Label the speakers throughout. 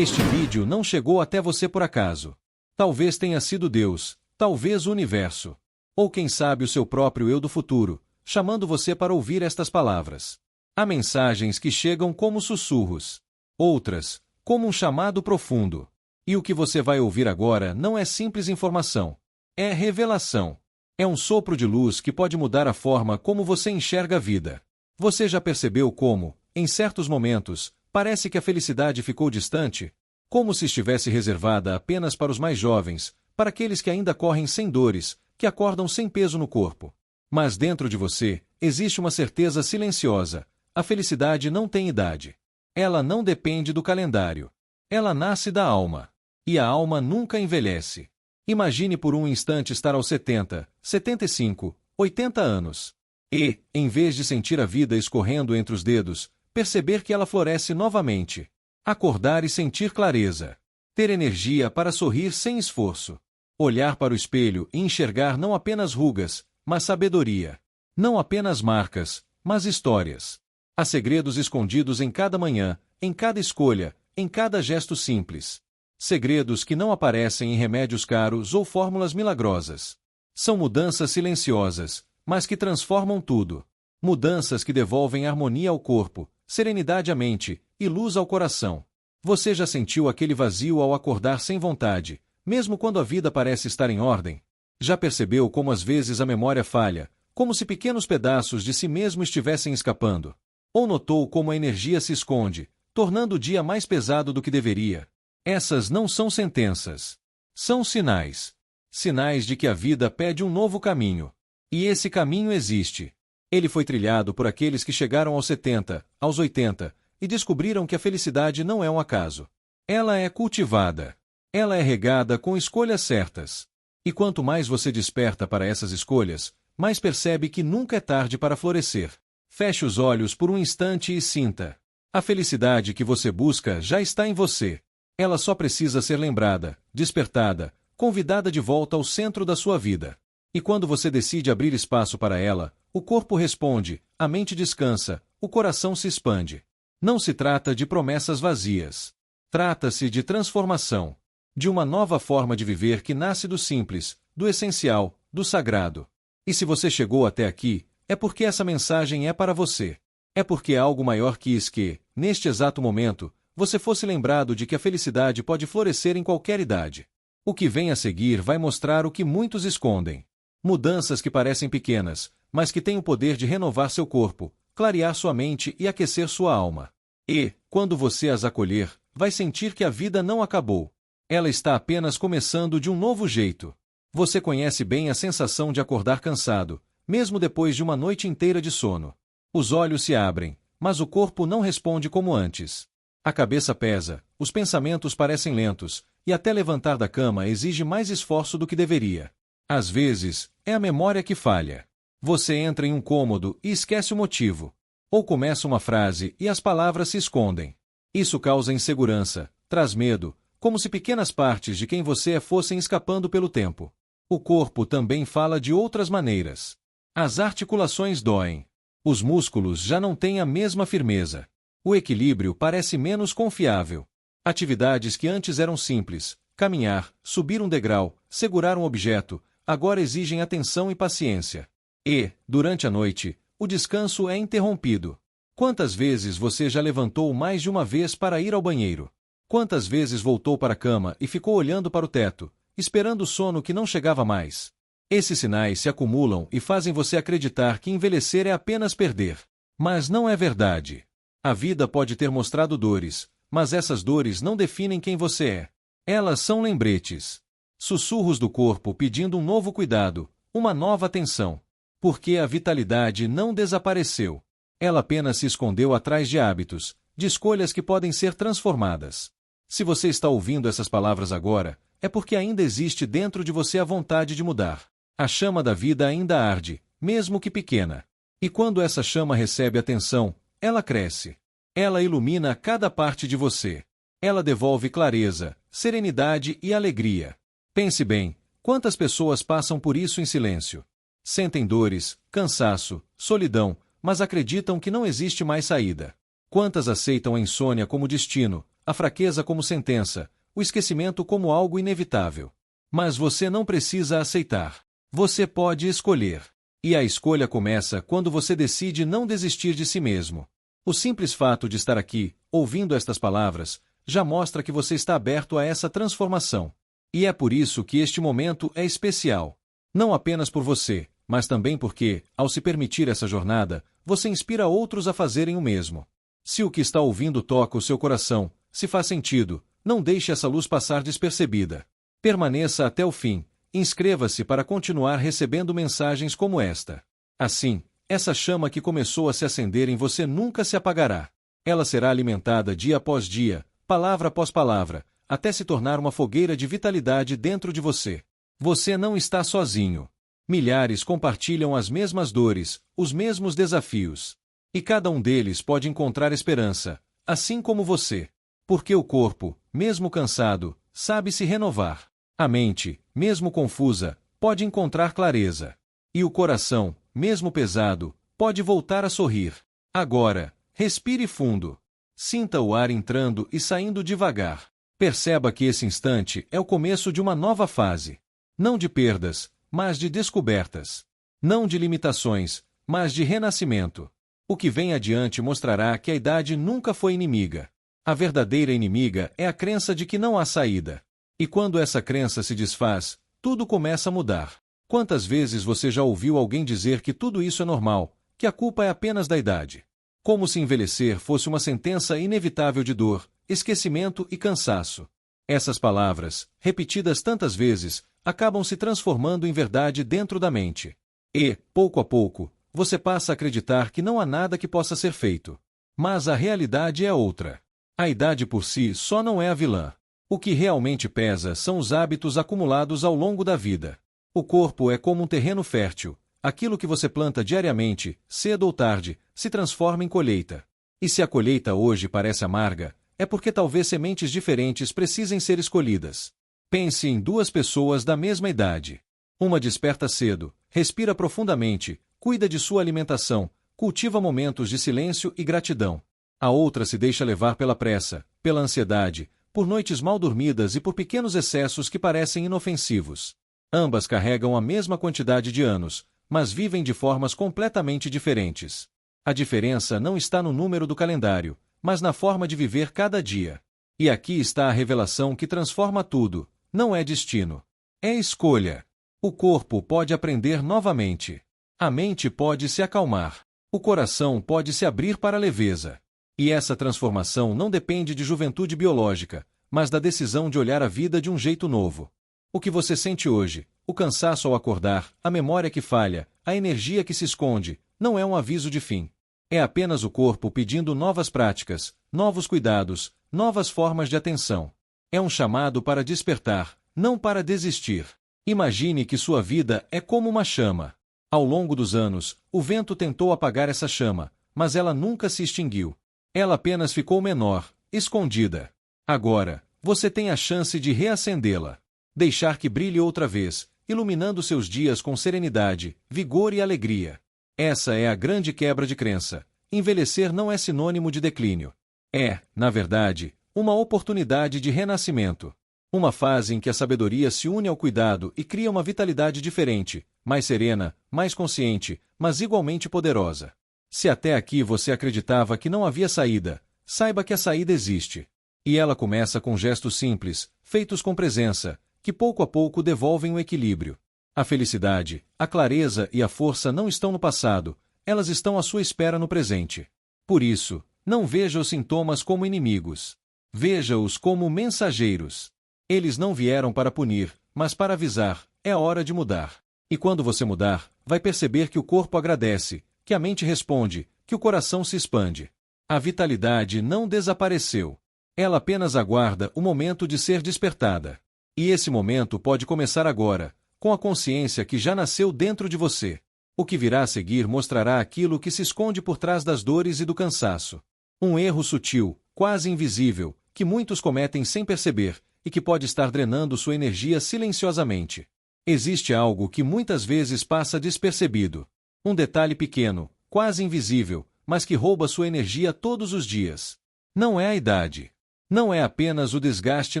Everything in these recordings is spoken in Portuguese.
Speaker 1: Este vídeo não chegou até você por acaso. Talvez tenha sido Deus, talvez o universo. Ou quem sabe o seu próprio eu do futuro, chamando você para ouvir estas palavras. Há mensagens que chegam como sussurros. Outras, como um chamado profundo. E o que você vai ouvir agora não é simples informação. É revelação. É um sopro de luz que pode mudar a forma como você enxerga a vida. Você já percebeu como, em certos momentos, parece que a felicidade ficou distante? Como se estivesse reservada apenas para os mais jovens, para aqueles que ainda correm sem dores, que acordam sem peso no corpo. Mas dentro de você, existe uma certeza silenciosa. A felicidade não tem idade. Ela não depende do calendário. Ela nasce da alma. E a alma nunca envelhece. Imagine por um instante estar aos 70, 75, 80 anos. E, em vez de sentir a vida escorrendo entre os dedos, perceber que ela floresce novamente. Acordar e sentir clareza. Ter energia para sorrir sem esforço. Olhar para o espelho e enxergar não apenas rugas, mas sabedoria. Não apenas marcas, mas histórias. Há segredos escondidos em cada manhã, em cada escolha, em cada gesto simples. Segredos que não aparecem em remédios caros ou fórmulas milagrosas. São mudanças silenciosas, mas que transformam tudo. Mudanças que devolvem harmonia ao corpo, serenidade à mente e luz ao coração. Você já sentiu aquele vazio ao acordar sem vontade, mesmo quando a vida parece estar em ordem? Já percebeu como às vezes a memória falha, como se pequenos pedaços de si mesmo estivessem escapando? Ou notou como a energia se esconde, tornando o dia mais pesado do que deveria? Essas não são sentenças. São sinais. Sinais de que a vida pede um novo caminho. E esse caminho existe. Ele foi trilhado por aqueles que chegaram aos 70, aos 80, e descobriram que a felicidade não é um acaso. Ela é cultivada. Ela é regada com escolhas certas. E quanto mais você desperta para essas escolhas, mais percebe que nunca é tarde para florescer. Feche os olhos por um instante e sinta. A felicidade que você busca já está em você. Ela só precisa ser lembrada, despertada, convidada de volta ao centro da sua vida. E quando você decide abrir espaço para ela, o corpo responde, a mente descansa, o coração se expande. Não se trata de promessas vazias. Trata-se de transformação. De uma nova forma de viver que nasce do simples, do essencial, do sagrado. E se você chegou até aqui, é porque essa mensagem é para você. É porque há algo maior quis que, neste exato momento, você fosse lembrado de que a felicidade pode florescer em qualquer idade. O que vem a seguir vai mostrar o que muitos escondem. Mudanças que parecem pequenas, mas que têm o poder de renovar seu corpo, clarear sua mente e aquecer sua alma. E, quando você as acolher, vai sentir que a vida não acabou. Ela está apenas começando de um novo jeito. Você conhece bem a sensação de acordar cansado, mesmo depois de uma noite inteira de sono. Os olhos se abrem, mas o corpo não responde como antes. A cabeça pesa, os pensamentos parecem lentos, e até levantar da cama exige mais esforço do que deveria. Às vezes, é a memória que falha. Você entra em um cômodo e esquece o motivo. Ou começa uma frase e as palavras se escondem. Isso causa insegurança, traz medo, como se pequenas partes de quem você é fossem escapando pelo tempo. O corpo também fala de outras maneiras. As articulações doem. Os músculos já não têm a mesma firmeza. O equilíbrio parece menos confiável. Atividades que antes eram simples, caminhar, subir um degrau, segurar um objeto, agora exigem atenção e paciência. E, durante a noite, o descanso é interrompido. Quantas vezes você já levantou mais de uma vez para ir ao banheiro? Quantas vezes voltou para a cama e ficou olhando para o teto, esperando o sono que não chegava mais? Esses sinais se acumulam e fazem você acreditar que envelhecer é apenas perder. Mas não é verdade. A vida pode ter mostrado dores, mas essas dores não definem quem você é. Elas são lembretes. Sussurros do corpo pedindo um novo cuidado, uma nova atenção. Porque a vitalidade não desapareceu. Ela apenas se escondeu atrás de hábitos, de escolhas que podem ser transformadas. Se você está ouvindo essas palavras agora, é porque ainda existe dentro de você a vontade de mudar. A chama da vida ainda arde, mesmo que pequena. E quando essa chama recebe atenção, ela cresce. Ela ilumina cada parte de você. Ela devolve clareza, serenidade e alegria. Pense bem, quantas pessoas passam por isso em silêncio? Sentem dores, cansaço, solidão, mas acreditam que não existe mais saída. Quantas aceitam a insônia como destino, a fraqueza como sentença, o esquecimento como algo inevitável. Mas você não precisa aceitar. Você pode escolher. E a escolha começa quando você decide não desistir de si mesmo. O simples fato de estar aqui, ouvindo estas palavras, já mostra que você está aberto a essa transformação. E é por isso que este momento é especial. Não apenas por você, mas também porque, ao se permitir essa jornada, você inspira outros a fazerem o mesmo. Se o que está ouvindo toca o seu coração, se faz sentido, não deixe essa luz passar despercebida. Permaneça até o fim. Inscreva-se para continuar recebendo mensagens como esta. Assim, essa chama que começou a se acender em você nunca se apagará. Ela será alimentada dia após dia, palavra após palavra, até se tornar uma fogueira de vitalidade dentro de você. Você não está sozinho. Milhares compartilham as mesmas dores, os mesmos desafios. E cada um deles pode encontrar esperança, assim como você. Porque o corpo, mesmo cansado, sabe se renovar. A mente, mesmo confusa, pode encontrar clareza. E o coração, mesmo pesado, pode voltar a sorrir. Agora, respire fundo. Sinta o ar entrando e saindo devagar. Perceba que esse instante é o começo de uma nova fase. Não de perdas, mas de descobertas. Não de limitações, mas de renascimento. O que vem adiante mostrará que a idade nunca foi inimiga. A verdadeira inimiga é a crença de que não há saída. E quando essa crença se desfaz, tudo começa a mudar. Quantas vezes você já ouviu alguém dizer que tudo isso é normal, que a culpa é apenas da idade? Como se envelhecer fosse uma sentença inevitável de dor, esquecimento e cansaço. Essas palavras, repetidas tantas vezes, acabam se transformando em verdade dentro da mente. E, pouco a pouco, você passa a acreditar que não há nada que possa ser feito. Mas a realidade é outra. A idade por si só não é a vilã. O que realmente pesa são os hábitos acumulados ao longo da vida. O corpo é como um terreno fértil. Aquilo que você planta diariamente, cedo ou tarde, se transforma em colheita. E se a colheita hoje parece amarga, é porque talvez sementes diferentes precisem ser escolhidas. Pense em duas pessoas da mesma idade. Uma desperta cedo, respira profundamente, cuida de sua alimentação, cultiva momentos de silêncio e gratidão. A outra se deixa levar pela pressa, pela ansiedade, por noites mal dormidas e por pequenos excessos que parecem inofensivos. Ambas carregam a mesma quantidade de anos, mas vivem de formas completamente diferentes. A diferença não está no número do calendário, mas na forma de viver cada dia. E aqui está a revelação que transforma tudo. Não é destino. É escolha. O corpo pode aprender novamente. A mente pode se acalmar. O coração pode se abrir para a leveza. E essa transformação não depende de juventude biológica, mas da decisão de olhar a vida de um jeito novo. O que você sente hoje, o cansaço ao acordar, a memória que falha, a energia que se esconde, não é um aviso de fim. É apenas o corpo pedindo novas práticas, novos cuidados, novas formas de atenção. É um chamado para despertar, não para desistir. Imagine que sua vida é como uma chama. Ao longo dos anos, o vento tentou apagar essa chama, mas ela nunca se extinguiu. Ela apenas ficou menor, escondida. Agora, você tem a chance de reacendê-la. Deixar que brilhe outra vez, iluminando seus dias com serenidade, vigor e alegria. Essa é a grande quebra de crença. Envelhecer não é sinônimo de declínio. É, na verdade, uma oportunidade de renascimento. Uma fase em que a sabedoria se une ao cuidado e cria uma vitalidade diferente, mais serena, mais consciente, mas igualmente poderosa. Se até aqui você acreditava que não havia saída, saiba que a saída existe. E ela começa com gestos simples, feitos com presença, que pouco a pouco devolvem o equilíbrio. A felicidade, a clareza e a força não estão no passado, elas estão à sua espera no presente. Por isso, não veja os sintomas como inimigos. Veja-os como mensageiros. Eles não vieram para punir, mas para avisar, é hora de mudar. E quando você mudar, vai perceber que o corpo agradece, que a mente responde, que o coração se expande. A vitalidade não desapareceu. Ela apenas aguarda o momento de ser despertada. E esse momento pode começar agora, com a consciência que já nasceu dentro de você. O que virá a seguir mostrará aquilo que se esconde por trás das dores e do cansaço. Um erro sutil, quase invisível, que muitos cometem sem perceber, e que pode estar drenando sua energia silenciosamente. Existe algo que muitas vezes passa despercebido. Um detalhe pequeno, quase invisível, mas que rouba sua energia todos os dias. Não é a idade. Não é apenas o desgaste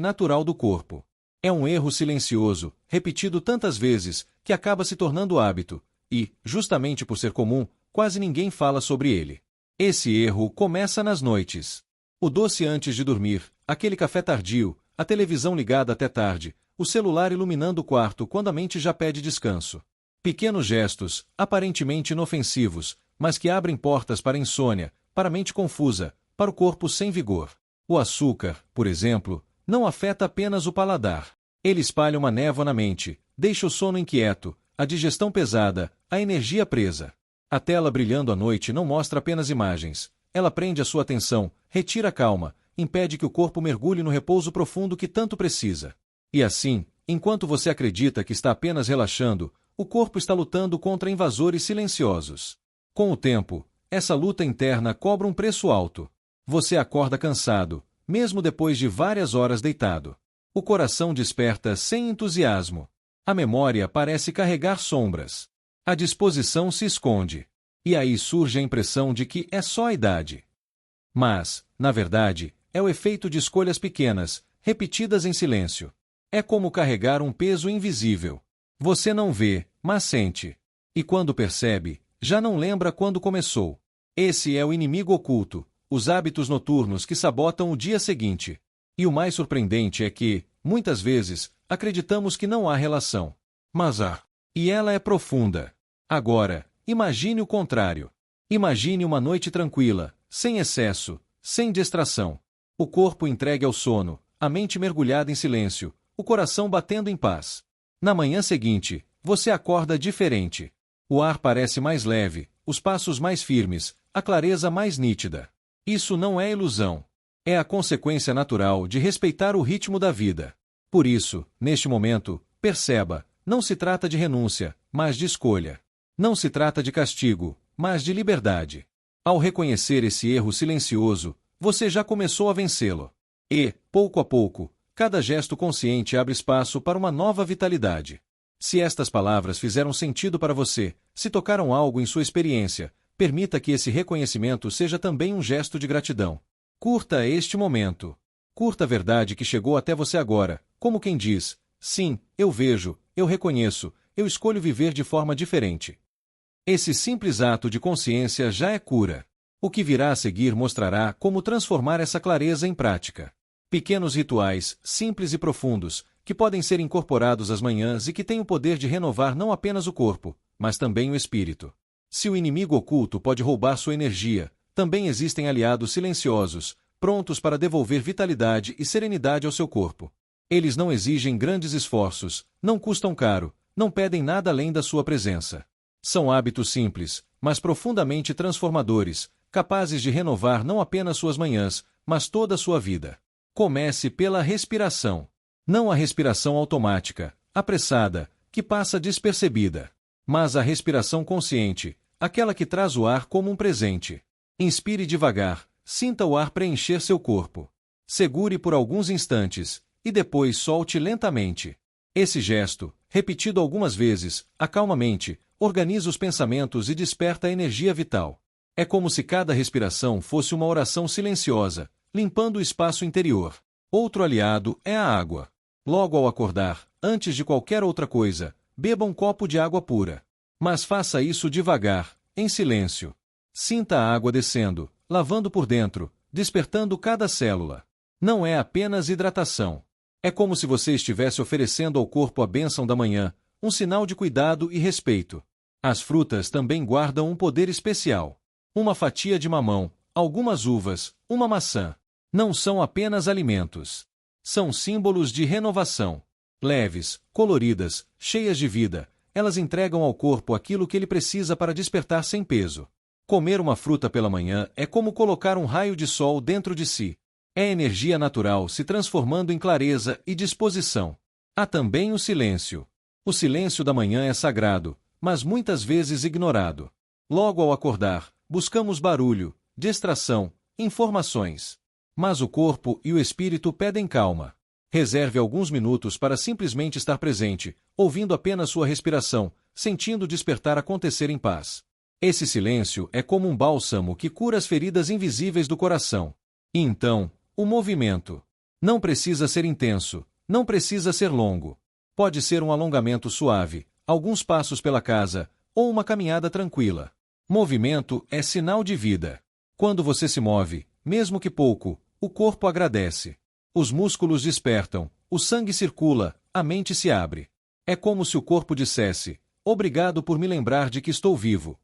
Speaker 1: natural do corpo. É um erro silencioso, repetido tantas vezes, que acaba se tornando hábito, e, justamente por ser comum, quase ninguém fala sobre ele. Esse erro começa nas noites. O doce antes de dormir, aquele café tardio, a televisão ligada até tarde, o celular iluminando o quarto quando a mente já pede descanso. Pequenos gestos, aparentemente inofensivos, mas que abrem portas para a insônia, para a mente confusa, para o corpo sem vigor. O açúcar, por exemplo, não afeta apenas o paladar. Ele espalha uma névoa na mente, deixa o sono inquieto, a digestão pesada, a energia presa. A tela brilhando à noite não mostra apenas imagens. Ela prende a sua atenção, retira a calma, impede que o corpo mergulhe no repouso profundo que tanto precisa. E assim, enquanto você acredita que está apenas relaxando, o corpo está lutando contra invasores silenciosos. Com o tempo, essa luta interna cobra um preço alto. Você acorda cansado, mesmo depois de várias horas deitado. O coração desperta sem entusiasmo. A memória parece carregar sombras. A disposição se esconde. E aí surge a impressão de que é só a idade. Mas, na verdade, é o efeito de escolhas pequenas, repetidas em silêncio. É como carregar um peso invisível. Você não vê, mas sente. E quando percebe, já não lembra quando começou. Esse é o inimigo oculto, os hábitos noturnos que sabotam o dia seguinte. E o mais surpreendente é que, muitas vezes, acreditamos que não há relação. Mas há. E ela é profunda. Agora, imagine o contrário. Imagine uma noite tranquila, sem excesso, sem distração. O corpo entregue ao sono, a mente mergulhada em silêncio, o coração batendo em paz. Na manhã seguinte, você acorda diferente. O ar parece mais leve, os passos mais firmes, a clareza mais nítida. Isso não é ilusão. É a consequência natural de respeitar o ritmo da vida. Por isso, neste momento, perceba, não se trata de renúncia, mas de escolha. Não se trata de castigo, mas de liberdade. Ao reconhecer esse erro silencioso, você já começou a vencê-lo. E, pouco a pouco, cada gesto consciente abre espaço para uma nova vitalidade. Se estas palavras fizeram sentido para você, se tocaram algo em sua experiência, permita que esse reconhecimento seja também um gesto de gratidão. Curta este momento. Curta a verdade que chegou até você agora, como quem diz: sim, eu vejo, eu reconheço, eu escolho viver de forma diferente. Esse simples ato de consciência já é cura. O que virá a seguir mostrará como transformar essa clareza em prática. Pequenos rituais, simples e profundos, que podem ser incorporados às manhãs e que têm o poder de renovar não apenas o corpo, mas também o espírito. Se o inimigo oculto pode roubar sua energia, também existem aliados silenciosos, prontos para devolver vitalidade e serenidade ao seu corpo. Eles não exigem grandes esforços, não custam caro, não pedem nada além da sua presença. São hábitos simples, mas profundamente transformadores, capazes de renovar não apenas suas manhãs, mas toda a sua vida. Comece pela respiração. Não a respiração automática, apressada, que passa despercebida, mas a respiração consciente, aquela que traz o ar como um presente. Inspire devagar, sinta o ar preencher seu corpo. Segure por alguns instantes, e depois solte lentamente. Esse gesto, repetido algumas vezes, acalma a mente, organiza os pensamentos e desperta a energia vital. É como se cada respiração fosse uma oração silenciosa, limpando o espaço interior. Outro aliado é a água. Logo ao acordar, antes de qualquer outra coisa, beba um copo de água pura. Mas faça isso devagar, em silêncio. Sinta a água descendo, lavando por dentro, despertando cada célula. Não é apenas hidratação. É como se você estivesse oferecendo ao corpo a bênção da manhã, um sinal de cuidado e respeito. As frutas também guardam um poder especial. Uma fatia de mamão, algumas uvas, uma maçã. Não são apenas alimentos. São símbolos de renovação. Leves, coloridas, cheias de vida, elas entregam ao corpo aquilo que ele precisa para despertar sem peso. Comer uma fruta pela manhã é como colocar um raio de sol dentro de si. É energia natural se transformando em clareza e disposição. Há também o silêncio. O silêncio da manhã é sagrado, mas muitas vezes ignorado. Logo ao acordar, buscamos barulho, distração, informações. Mas o corpo e o espírito pedem calma. Reserve alguns minutos para simplesmente estar presente, ouvindo apenas sua respiração, sentindo o despertar acontecer em paz. Esse silêncio é como um bálsamo que cura as feridas invisíveis do coração. E então, o movimento. Não precisa ser intenso, não precisa ser longo. Pode ser um alongamento suave, alguns passos pela casa, ou uma caminhada tranquila. Movimento é sinal de vida. Quando você se move, mesmo que pouco, o corpo agradece. Os músculos despertam, o sangue circula, a mente se abre. É como se o corpo dissesse: obrigado por me lembrar de que estou vivo.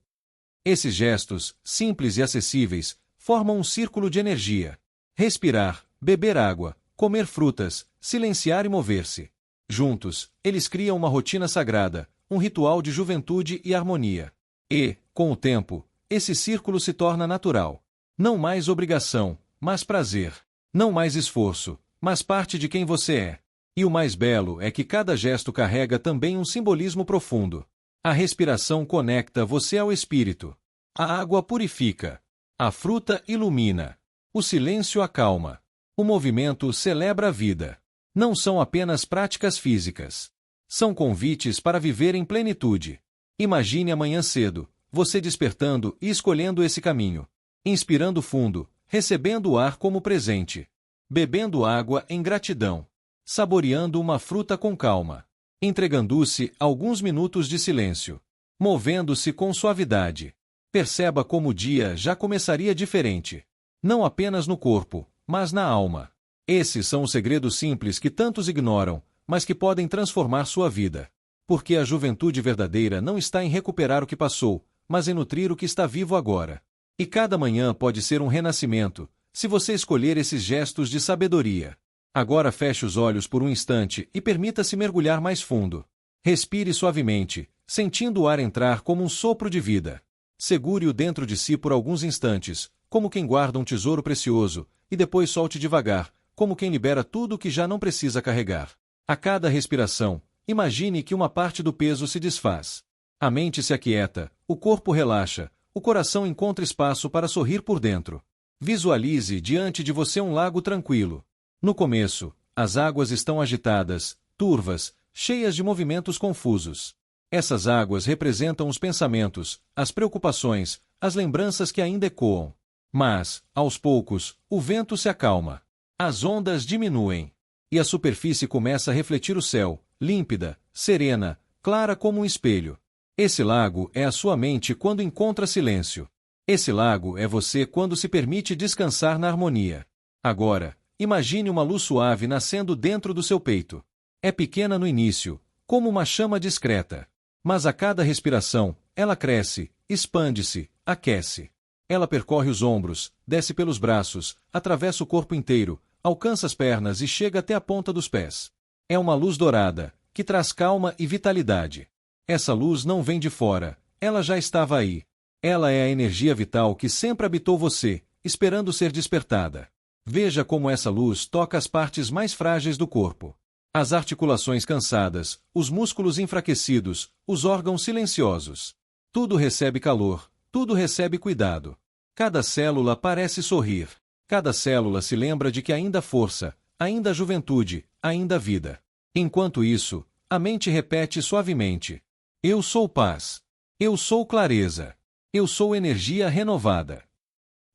Speaker 1: Esses gestos, simples e acessíveis, formam um círculo de energia. Respirar, beber água, comer frutas, silenciar e mover-se. Juntos, eles criam uma rotina sagrada, um ritual de juventude e harmonia. E, com o tempo, esse círculo se torna natural. Não mais obrigação, mas prazer. Não mais esforço, mas parte de quem você é. E o mais belo é que cada gesto carrega também um simbolismo profundo. A respiração conecta você ao espírito. A água purifica. A fruta ilumina. O silêncio acalma. O movimento celebra a vida. Não são apenas práticas físicas. São convites para viver em plenitude. Imagine amanhã cedo, você despertando e escolhendo esse caminho. Inspirando fundo, recebendo o ar como presente. Bebendo água em gratidão. Saboreando uma fruta com calma. Entregando-se alguns minutos de silêncio. Movendo-se com suavidade. Perceba como o dia já começaria diferente. Não apenas no corpo, mas na alma. Esses são os segredos simples que tantos ignoram, mas que podem transformar sua vida. Porque a juventude verdadeira não está em recuperar o que passou, mas em nutrir o que está vivo agora. E cada manhã pode ser um renascimento, se você escolher esses gestos de sabedoria. Agora feche os olhos por um instante e permita-se mergulhar mais fundo. Respire suavemente, sentindo o ar entrar como um sopro de vida. Segure-o dentro de si por alguns instantes, como quem guarda um tesouro precioso, e depois solte devagar, como quem libera tudo o que já não precisa carregar. A cada respiração, imagine que uma parte do peso se desfaz. A mente se aquieta, o corpo relaxa, o coração encontra espaço para sorrir por dentro. Visualize diante de você um lago tranquilo. No começo, as águas estão agitadas, turvas, cheias de movimentos confusos. Essas águas representam os pensamentos, as preocupações, as lembranças que ainda ecoam. Mas, aos poucos, o vento se acalma. As ondas diminuem. E a superfície começa a refletir o céu, límpida, serena, clara como um espelho. Esse lago é a sua mente quando encontra silêncio. Esse lago é você quando se permite descansar na harmonia. Agora, imagine uma luz suave nascendo dentro do seu peito. É pequena no início, como uma chama discreta. Mas a cada respiração, ela cresce, expande-se, aquece. Ela percorre os ombros, desce pelos braços, atravessa o corpo inteiro, alcança as pernas e chega até a ponta dos pés. É uma luz dourada, que traz calma e vitalidade. Essa luz não vem de fora, ela já estava aí. Ela é a energia vital que sempre habitou você, esperando ser despertada. Veja como essa luz toca as partes mais frágeis do corpo. As articulações cansadas, os músculos enfraquecidos, os órgãos silenciosos. Tudo recebe calor, tudo recebe cuidado. Cada célula parece sorrir. Cada célula se lembra de que ainda há força, ainda há juventude, ainda há vida. Enquanto isso, a mente repete suavemente: eu sou paz. Eu sou clareza. Eu sou energia renovada.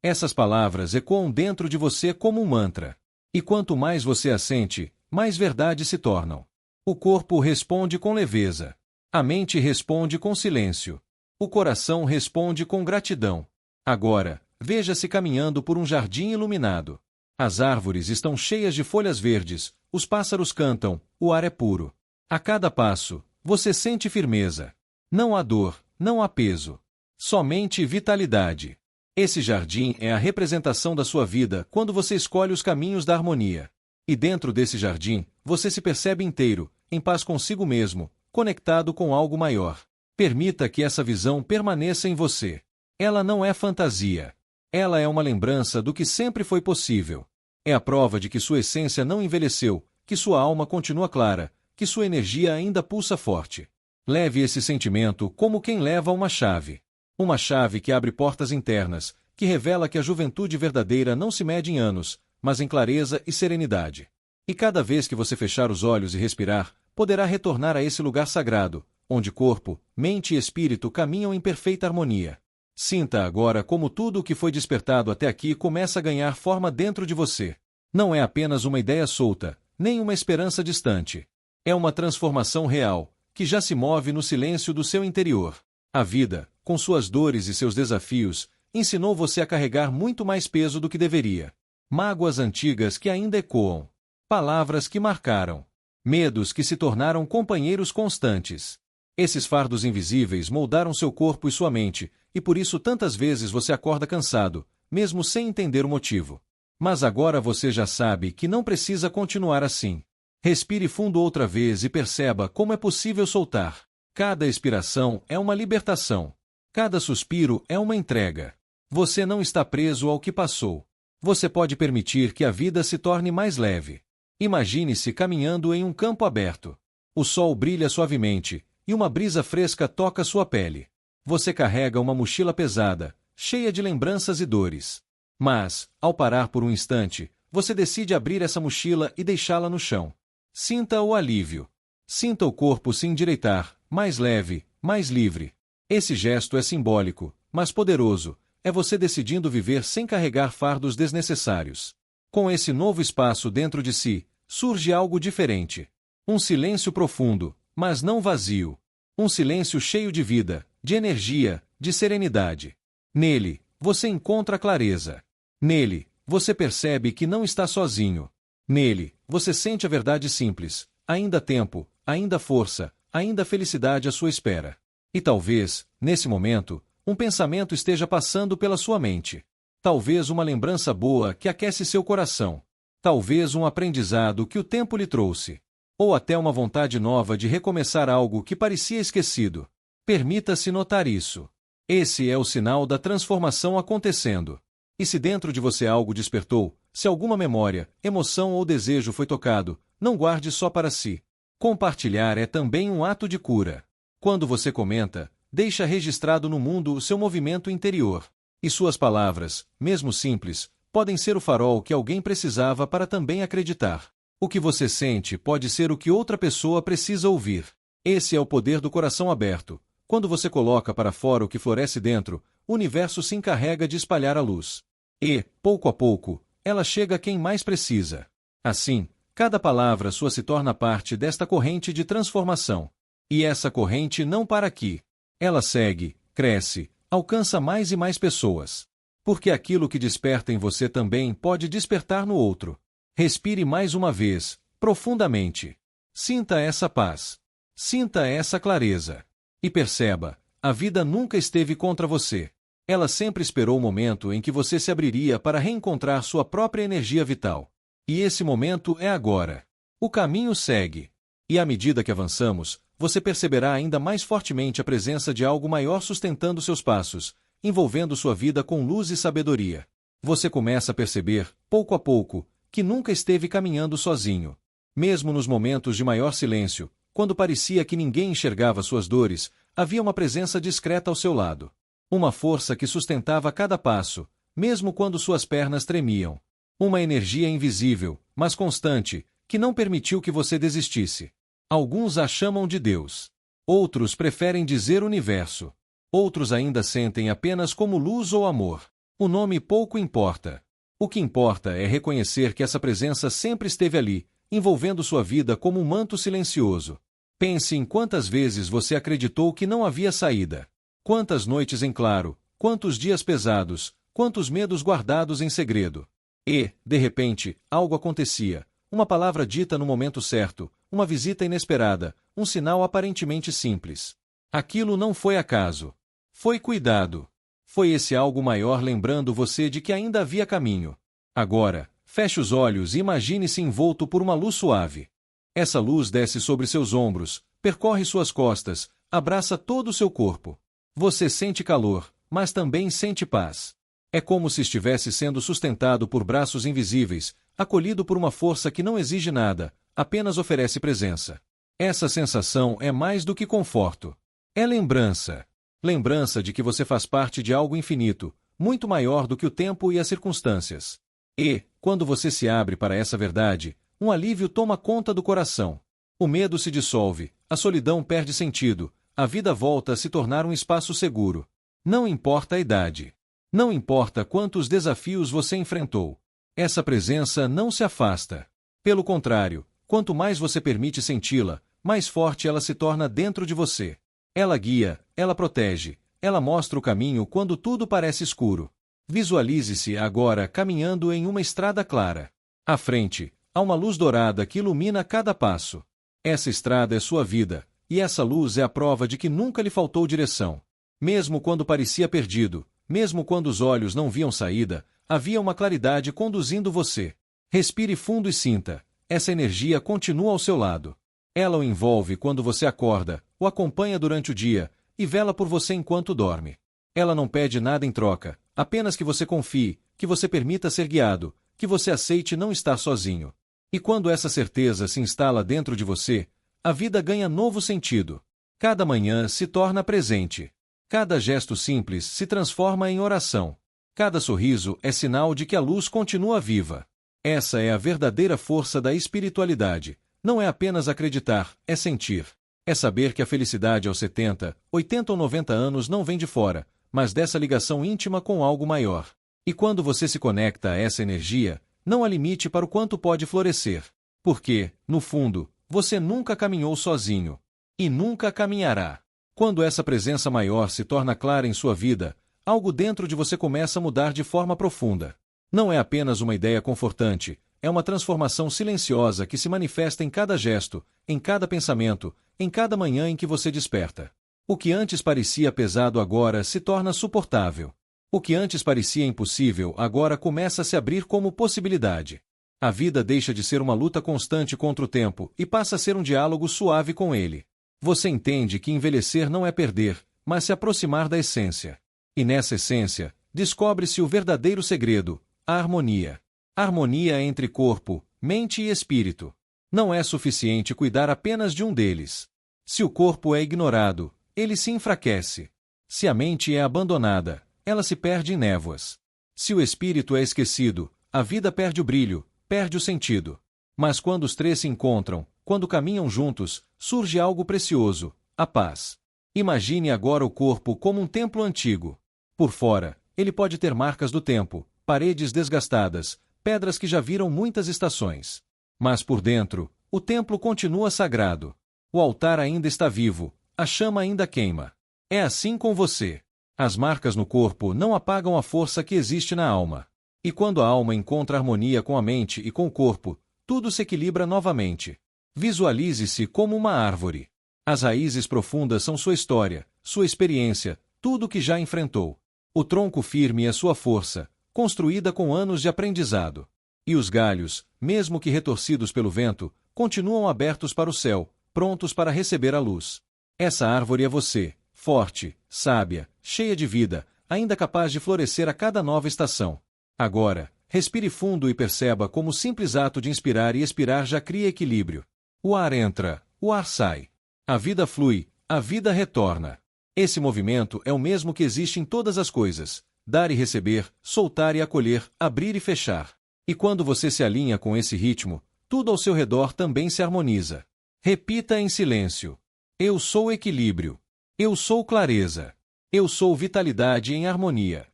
Speaker 1: Essas palavras ecoam dentro de você como um mantra. E quanto mais você as sente, mais verdade se tornam. O corpo responde com leveza. A mente responde com silêncio. O coração responde com gratidão. Agora, veja-se caminhando por um jardim iluminado. As árvores estão cheias de folhas verdes, os pássaros cantam, o ar é puro. A cada passo, você sente firmeza. Não há dor, não há peso. Somente vitalidade. Esse jardim é a representação da sua vida quando você escolhe os caminhos da harmonia. E dentro desse jardim, você se percebe inteiro, em paz consigo mesmo, conectado com algo maior. Permita que essa visão permaneça em você. Ela não é fantasia. Ela é uma lembrança do que sempre foi possível. É a prova de que sua essência não envelheceu, que sua alma continua clara, que sua energia ainda pulsa forte. Leve esse sentimento como quem leva uma chave. Uma chave que abre portas internas, que revela que a juventude verdadeira não se mede em anos, mas em clareza e serenidade. E cada vez que você fechar os olhos e respirar, poderá retornar a esse lugar sagrado, onde corpo, mente e espírito caminham em perfeita harmonia. Sinta agora como tudo o que foi despertado até aqui começa a ganhar forma dentro de você. Não é apenas uma ideia solta, nem uma esperança distante. É uma transformação real, que já se move no silêncio do seu interior. A vida, com suas dores e seus desafios, ensinou você a carregar muito mais peso do que deveria. Mágoas antigas que ainda ecoam. Palavras que marcaram. Medos que se tornaram companheiros constantes. Esses fardos invisíveis moldaram seu corpo e sua mente, e por isso tantas vezes você acorda cansado, mesmo sem entender o motivo. Mas agora você já sabe que não precisa continuar assim. Respire fundo outra vez e perceba como é possível soltar. Cada expiração é uma libertação. Cada suspiro é uma entrega. Você não está preso ao que passou. Você pode permitir que a vida se torne mais leve. Imagine-se caminhando em um campo aberto. O sol brilha suavemente, e uma brisa fresca toca sua pele. Você carrega uma mochila pesada, cheia de lembranças e dores. Mas, ao parar por um instante, você decide abrir essa mochila e deixá-la no chão. Sinta o alívio. Sinta o corpo se endireitar, mais leve, mais livre. Esse gesto é simbólico, mas poderoso. É você decidindo viver sem carregar fardos desnecessários. Com esse novo espaço dentro de si, surge algo diferente. Um silêncio profundo, mas não vazio. Um silêncio cheio de vida, de energia, de serenidade. Nele, você encontra clareza. Nele, você percebe que não está sozinho. Nele, você sente a verdade simples. Ainda há tempo, ainda há força, ainda há felicidade à sua espera. E talvez, nesse momento, um pensamento esteja passando pela sua mente. Talvez uma lembrança boa que aquece seu coração. Talvez um aprendizado que o tempo lhe trouxe. Ou até uma vontade nova de recomeçar algo que parecia esquecido. Permita-se notar isso. Esse é o sinal da transformação acontecendo. E se dentro de você algo despertou, se alguma memória, emoção ou desejo foi tocado, não guarde só para si. Compartilhar é também um ato de cura. Quando você comenta, deixa registrado no mundo o seu movimento interior. E suas palavras, mesmo simples, podem ser o farol que alguém precisava para também acreditar. O que você sente pode ser o que outra pessoa precisa ouvir. Esse é o poder do coração aberto. Quando você coloca para fora o que floresce dentro, o universo se encarrega de espalhar a luz. E, pouco a pouco, ela chega a quem mais precisa. Assim, cada palavra sua se torna parte desta corrente de transformação. E essa corrente não para aqui. Ela segue, cresce, alcança mais e mais pessoas. Porque aquilo que desperta em você também pode despertar no outro. Respire mais uma vez, profundamente. Sinta essa paz. Sinta essa clareza. E perceba, a vida nunca esteve contra você. Ela sempre esperou o momento em que você se abriria para reencontrar sua própria energia vital. E esse momento é agora. O caminho segue. E à medida que avançamos, você perceberá ainda mais fortemente a presença de algo maior sustentando seus passos, envolvendo sua vida com luz e sabedoria. Você começa a perceber, pouco a pouco, que nunca esteve caminhando sozinho. Mesmo nos momentos de maior silêncio, quando parecia que ninguém enxergava suas dores, havia uma presença discreta ao seu lado. Uma força que sustentava cada passo, mesmo quando suas pernas tremiam. Uma energia invisível, mas constante, que não permitiu que você desistisse. Alguns a chamam de Deus. Outros preferem dizer universo. Outros ainda sentem apenas como luz ou amor. O nome pouco importa. O que importa é reconhecer que essa presença sempre esteve ali, envolvendo sua vida como um manto silencioso. Pense em quantas vezes você acreditou que não havia saída. Quantas noites em claro, quantos dias pesados, quantos medos guardados em segredo. E, de repente, algo acontecia. Uma palavra dita no momento certo, uma visita inesperada, um sinal aparentemente simples. Aquilo não foi acaso. Foi cuidado. Foi esse algo maior lembrando você de que ainda havia caminho. Agora, feche os olhos e imagine-se envolto por uma luz suave. Essa luz desce sobre seus ombros, percorre suas costas, abraça todo o seu corpo. Você sente calor, mas também sente paz. É como se estivesse sendo sustentado por braços invisíveis, acolhido por uma força que não exige nada, apenas oferece presença. Essa sensação é mais do que conforto. É lembrança. Lembrança de que você faz parte de algo infinito, muito maior do que o tempo e as circunstâncias. E, quando você se abre para essa verdade, um alívio toma conta do coração. O medo se dissolve, a solidão perde sentido, a vida volta a se tornar um espaço seguro. Não importa a idade. Não importa quantos desafios você enfrentou. Essa presença não se afasta. Pelo contrário, quanto mais você permite senti-la, mais forte ela se torna dentro de você. Ela guia, ela protege, ela mostra o caminho quando tudo parece escuro. Visualize-se agora caminhando em uma estrada clara. À frente, há uma luz dourada que ilumina cada passo. Essa estrada é sua vida, e essa luz é a prova de que nunca lhe faltou direção. Mesmo quando parecia perdido, mesmo quando os olhos não viam saída, havia uma claridade conduzindo você. Respire fundo e sinta. Essa energia continua ao seu lado. Ela o envolve quando você acorda, o acompanha durante o dia e vela por você enquanto dorme. Ela não pede nada em troca, apenas que você confie, que você permita ser guiado, que você aceite não estar sozinho. E quando essa certeza se instala dentro de você, a vida ganha novo sentido. Cada manhã se torna presente. Cada gesto simples se transforma em oração. Cada sorriso é sinal de que a luz continua viva. Essa é a verdadeira força da espiritualidade. Não é apenas acreditar, é sentir. É saber que a felicidade aos 70, 80 ou 90 anos não vem de fora, mas dessa ligação íntima com algo maior. E quando você se conecta a essa energia, não há limite para o quanto pode florescer. Porque, no fundo, você nunca caminhou sozinho. E nunca caminhará. Quando essa presença maior se torna clara em sua vida, algo dentro de você começa a mudar de forma profunda. Não é apenas uma ideia confortante, é uma transformação silenciosa que se manifesta em cada gesto, em cada pensamento, em cada manhã em que você desperta. O que antes parecia pesado agora se torna suportável. O que antes parecia impossível agora começa a se abrir como possibilidade. A vida deixa de ser uma luta constante contra o tempo e passa a ser um diálogo suave com ele. Você entende que envelhecer não é perder, mas se aproximar da essência. E nessa essência, descobre-se o verdadeiro segredo, a harmonia. Harmonia entre corpo, mente e espírito. Não é suficiente cuidar apenas de um deles. Se o corpo é ignorado, ele se enfraquece. Se a mente é abandonada, ela se perde em névoas. Se o espírito é esquecido, a vida perde o brilho, perde o sentido. Mas quando os três se encontram, quando caminham juntos, surge algo precioso, a paz. Imagine agora o corpo como um templo antigo. Por fora, ele pode ter marcas do tempo, paredes desgastadas, pedras que já viram muitas estações. Mas por dentro, o templo continua sagrado. O altar ainda está vivo, a chama ainda queima. É assim com você. As marcas no corpo não apagam a força que existe na alma. E quando a alma encontra harmonia com a mente e com o corpo, tudo se equilibra novamente. Visualize-se como uma árvore. As raízes profundas são sua história, sua experiência, tudo o que já enfrentou. O tronco firme é sua força, construída com anos de aprendizado. E os galhos, mesmo que retorcidos pelo vento, continuam abertos para o céu, prontos para receber a luz. Essa árvore é você, forte, sábia, cheia de vida, ainda capaz de florescer a cada nova estação. Agora, respire fundo e perceba como o simples ato de inspirar e expirar já cria equilíbrio. O ar entra, o ar sai. A vida flui, a vida retorna. Esse movimento é o mesmo que existe em todas as coisas: dar e receber, soltar e acolher, abrir e fechar. E quando você se alinha com esse ritmo, tudo ao seu redor também se harmoniza. Repita em silêncio: eu sou equilíbrio. Eu sou clareza. Eu sou vitalidade em harmonia.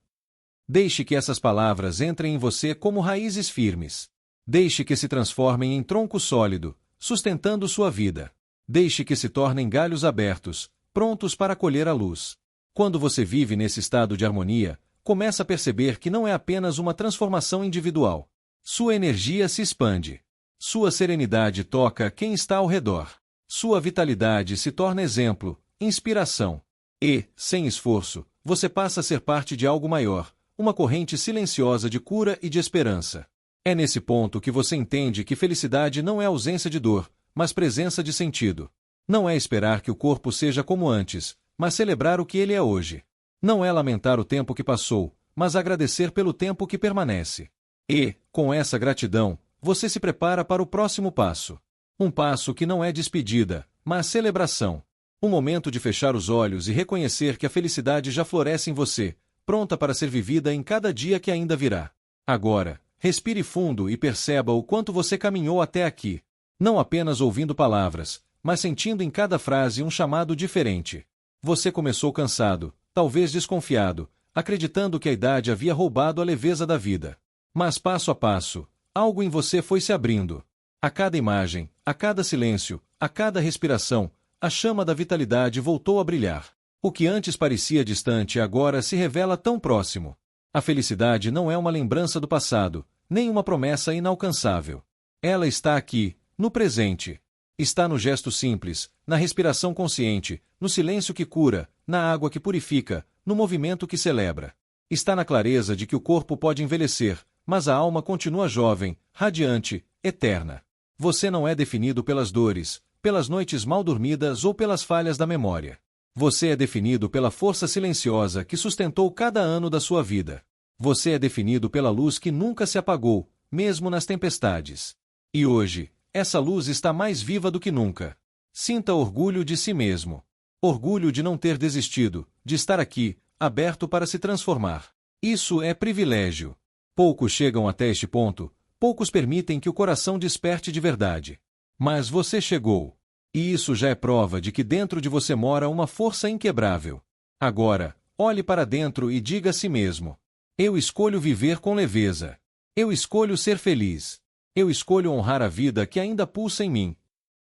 Speaker 1: Deixe que essas palavras entrem em você como raízes firmes. Deixe que se transformem em tronco sólido, sustentando sua vida. Deixe que se tornem galhos abertos, prontos para acolher a luz. Quando você vive nesse estado de harmonia, começa a perceber que não é apenas uma transformação individual. Sua energia se expande. Sua serenidade toca quem está ao redor. Sua vitalidade se torna exemplo, inspiração. E, sem esforço, você passa a ser parte de algo maior, uma corrente silenciosa de cura e de esperança. É nesse ponto que você entende que felicidade não é ausência de dor, mas presença de sentido. Não é esperar que o corpo seja como antes, mas celebrar o que ele é hoje. Não é lamentar o tempo que passou, mas agradecer pelo tempo que permanece. E, com essa gratidão, você se prepara para o próximo passo. Um passo que não é despedida, mas celebração. Um momento de fechar os olhos e reconhecer que a felicidade já floresce em você, pronta para ser vivida em cada dia que ainda virá. Agora, respire fundo e perceba o quanto você caminhou até aqui. Não apenas ouvindo palavras, mas sentindo em cada frase um chamado diferente. Você começou cansado, talvez desconfiado, acreditando que a idade havia roubado a leveza da vida. Mas passo a passo, algo em você foi se abrindo. A cada imagem, a cada silêncio, a cada respiração, a chama da vitalidade voltou a brilhar. O que antes parecia distante agora se revela tão próximo. A felicidade não é uma lembrança do passado, nem uma promessa inalcançável. Ela está aqui, no presente. Está no gesto simples, na respiração consciente, no silêncio que cura, na água que purifica, no movimento que celebra. Está na clareza de que o corpo pode envelhecer, mas a alma continua jovem, radiante, eterna. Você não é definido pelas dores, pelas noites mal dormidas ou pelas falhas da memória. Você é definido pela força silenciosa que sustentou cada ano da sua vida. Você é definido pela luz que nunca se apagou, mesmo nas tempestades. E hoje, essa luz está mais viva do que nunca. Sinta orgulho de si mesmo. Orgulho de não ter desistido, de estar aqui, aberto para se transformar. Isso é privilégio. Poucos chegam até este ponto, poucos permitem que o coração desperte de verdade. Mas você chegou. E isso já é prova de que dentro de você mora uma força inquebrável. Agora, olhe para dentro e diga a si mesmo: eu escolho viver com leveza. Eu escolho ser feliz. Eu escolho honrar a vida que ainda pulsa em mim.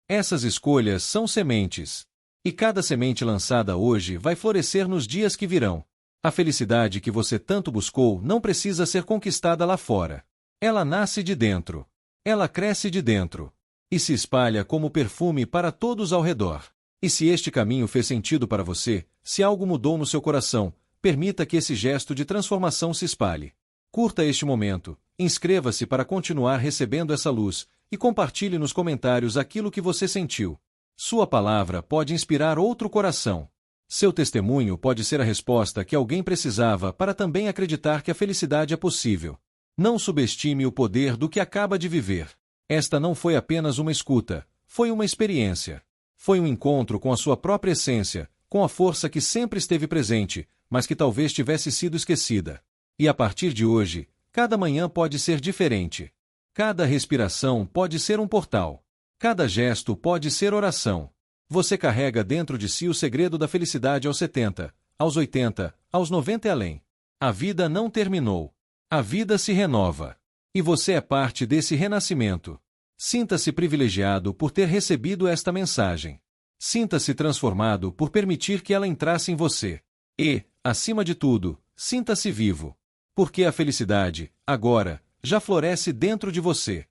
Speaker 1: Essas escolhas são sementes. E cada semente lançada hoje vai florescer nos dias que virão. A felicidade que você tanto buscou não precisa ser conquistada lá fora. Ela nasce de dentro. Ela cresce de dentro. E se espalha como perfume para todos ao redor. E se este caminho fez sentido para você, se algo mudou no seu coração, permita que esse gesto de transformação se espalhe. Curta este momento, inscreva-se para continuar recebendo essa luz, e compartilhe nos comentários aquilo que você sentiu. Sua palavra pode inspirar outro coração. Seu testemunho pode ser a resposta que alguém precisava para também acreditar que a felicidade é possível. Não subestime o poder do que acaba de viver. Esta não foi apenas uma escuta, foi uma experiência. Foi um encontro com a sua própria essência, com a força que sempre esteve presente, mas que talvez tivesse sido esquecida. E a partir de hoje, cada manhã pode ser diferente. Cada respiração pode ser um portal. Cada gesto pode ser oração. Você carrega dentro de si o segredo da felicidade aos 70, aos 80, aos 90 e além. A vida não terminou. A vida se renova. E você é parte desse renascimento. Sinta-se privilegiado por ter recebido esta mensagem. Sinta-se transformado por permitir que ela entrasse em você. E, acima de tudo, sinta-se vivo. Porque a felicidade, agora, já floresce dentro de você.